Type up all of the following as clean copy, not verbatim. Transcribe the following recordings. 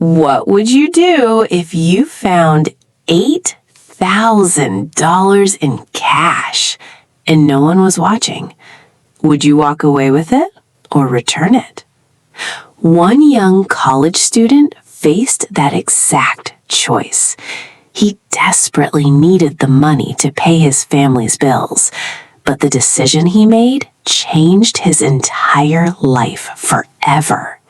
What would you do if you found $8,000 in cash and no one was watching? Would you walk away with it or return it? One young college student faced that exact choice. He desperately needed the money to pay his family's bills, but the decision he made changed his entire life forever.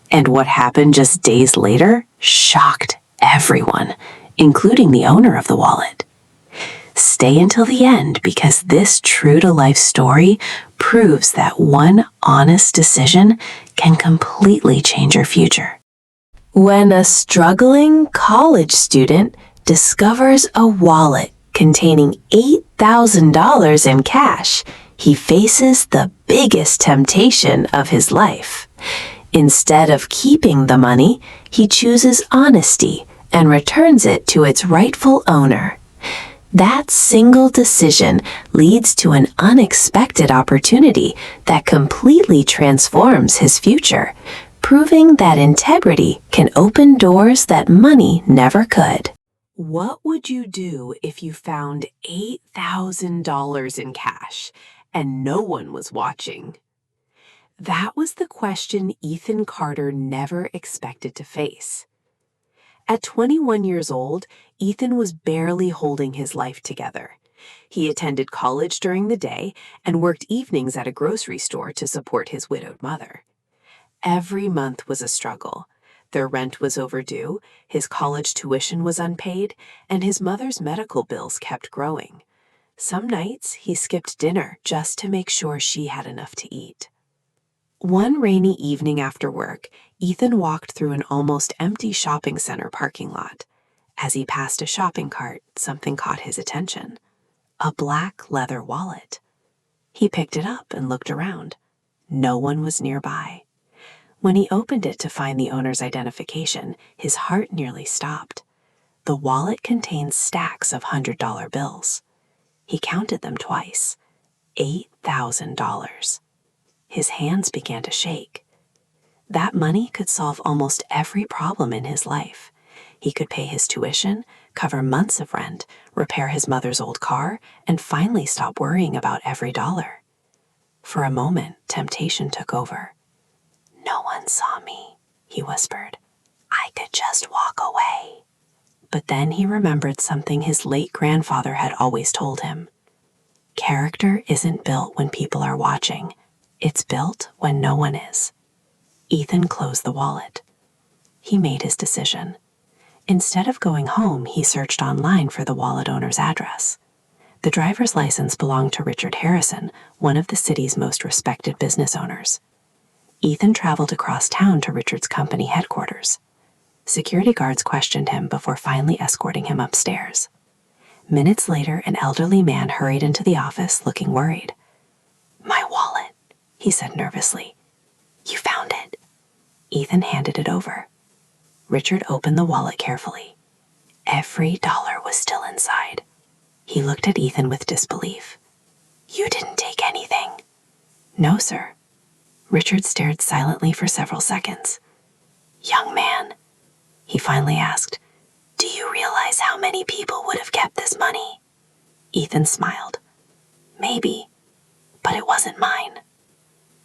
And what happened just days later shocked everyone, including the owner of the wallet. Stay until the end because this true-to-life story proves that one honest decision can completely change your future. When a struggling college student discovers a wallet containing $8,000 in cash, he faces the biggest temptation of his life. Instead of keeping the money, he chooses honesty and returns it to its rightful owner. That single decision leads to an unexpected opportunity that completely transforms his future, proving that integrity can open doors that money never could. What would you do if you found $8,000 in cash and no one was watching? That was the question Ethan Carter never expected to face. At 21 years old, Ethan was barely holding his life together. He attended college during the day and worked evenings at a grocery store to support his widowed mother. Every month was a struggle. Their rent was overdue, his college tuition was unpaid, and his mother's medical bills kept growing. Some nights, he skipped dinner just to make sure she had enough to eat. One rainy evening after work, Ethan walked through an almost empty shopping center parking lot. As he passed a shopping cart, something caught his attention. A black leather wallet. He picked it up and looked around. No one was nearby. When he opened it to find the owner's identification, his heart nearly stopped. The wallet contained stacks of $100 bills. He counted them twice. $8,000. His hands began to shake. That money could solve almost every problem in his life. He could pay his tuition, cover months of rent, repair his mother's old car, and finally stop worrying about every dollar. For a moment, temptation took over. "No one saw me," he whispered. "I could just walk away." But then he remembered something his late grandfather had always told him. Character isn't built when people are watching. It's built when no one is. Ethan closed the wallet. He made his decision. Instead of going home, he searched online for the wallet owner's address. The driver's license belonged to Richard Harrison, one of the city's most respected business owners. Ethan traveled across town to Richard's company headquarters. Security guards questioned him before finally escorting him upstairs. Minutes later, an elderly man hurried into the office looking worried. "My wallet," he said nervously. "You found it." Ethan handed it over. Richard opened the wallet carefully. Every dollar was still inside. He looked at Ethan with disbelief. "You didn't take anything." "No, sir." Richard stared silently for several seconds. "Young man," he finally asked, "do you realize how many people would have kept this money?" Ethan smiled. "Maybe, but it wasn't mine."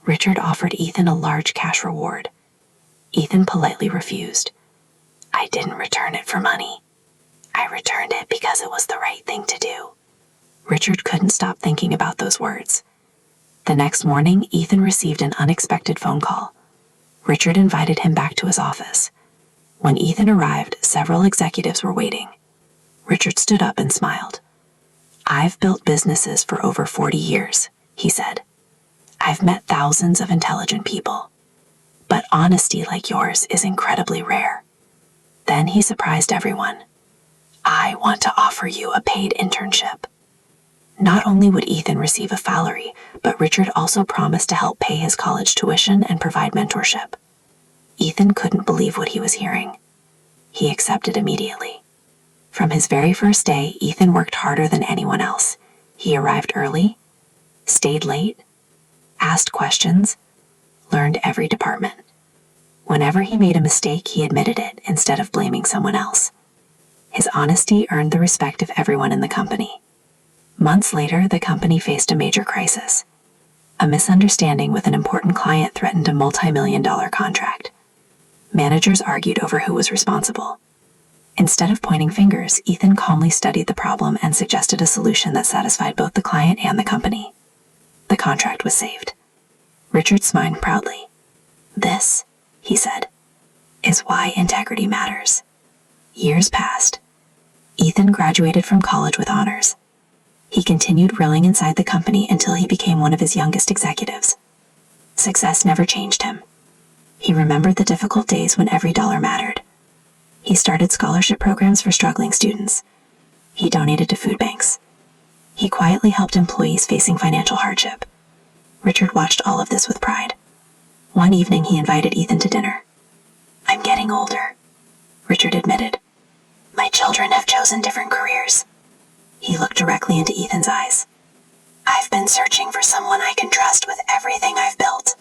Richard offered Ethan a large cash reward. Ethan politely refused. "I didn't return it for money. I returned it because it was the right thing to do." Richard couldn't stop thinking about those words. The next morning, Ethan received an unexpected phone call. Richard invited him back to his office. When Ethan arrived, several executives were waiting. Richard stood up and smiled. "I've built businesses for over 40 years, he said. "I've met thousands of intelligent people. But honesty like yours is incredibly rare." Then he surprised everyone. "I want to offer you a paid internship." Not only would Ethan receive a salary, but Richard also promised to help pay his college tuition and provide mentorship. Ethan couldn't believe what he was hearing. He accepted immediately. From his very first day, Ethan worked harder than anyone else. He arrived early, stayed late, asked questions, learned every department. Whenever he made a mistake, he admitted it instead of blaming someone else. His honesty earned the respect of everyone in the company. Months later, the company faced a major crisis. A misunderstanding with an important client threatened a multi-million-dollar contract. Managers argued over who was responsible. Instead of pointing fingers, Ethan calmly studied the problem and suggested a solution that satisfied both the client and the company. The contract was saved. Richard smiled proudly. "This," he said, "is why integrity matters." Years passed. Ethan graduated from college with honors. He continued grilling inside the company until he became one of his youngest executives. Success never changed him. He remembered the difficult days when every dollar mattered. He started scholarship programs for struggling students. He donated to food banks. He quietly helped employees facing financial hardship. Richard watched all of this with pride. One evening, he invited Ethan to dinner. "I'm getting older," Richard admitted. "My children have chosen different careers." He looked directly into Ethan's eyes. "I've been searching for someone I can trust with everything I've built."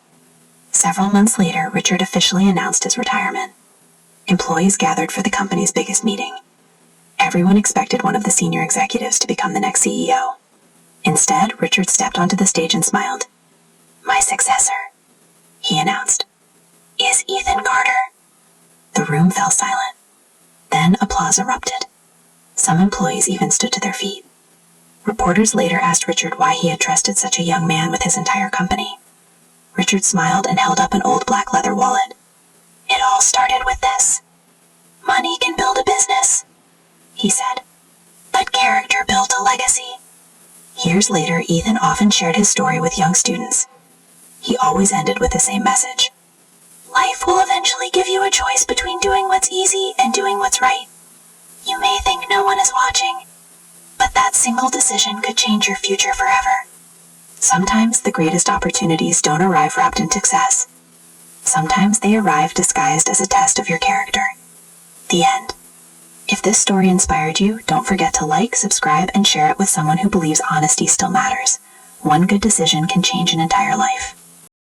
Several months later, Richard officially announced his retirement. Employees gathered for the company's biggest meeting. Everyone expected one of the senior executives to become the next CEO. Instead, Richard stepped onto the stage and smiled. "My successor," he announced, "is Ethan Carter." The room fell silent. Then applause erupted. Some employees even stood to their feet. Reporters later asked Richard why he had trusted such a young man with his entire company. Richard smiled and held up an old black leather wallet. "It all started with this. Money can build a business," he said, "but character built a legacy." Years later, Ethan often shared his story with young students. He always ended with the same message. Life will eventually give you a choice between doing what's easy and doing what's right. You may think no one is watching, but that single decision could change your future forever. Sometimes the greatest opportunities don't arrive wrapped in success. Sometimes they arrive disguised as a test of your character. The end. If this story inspired you, don't forget to like, subscribe, and share it with someone who believes honesty still matters. One good decision can change an entire life.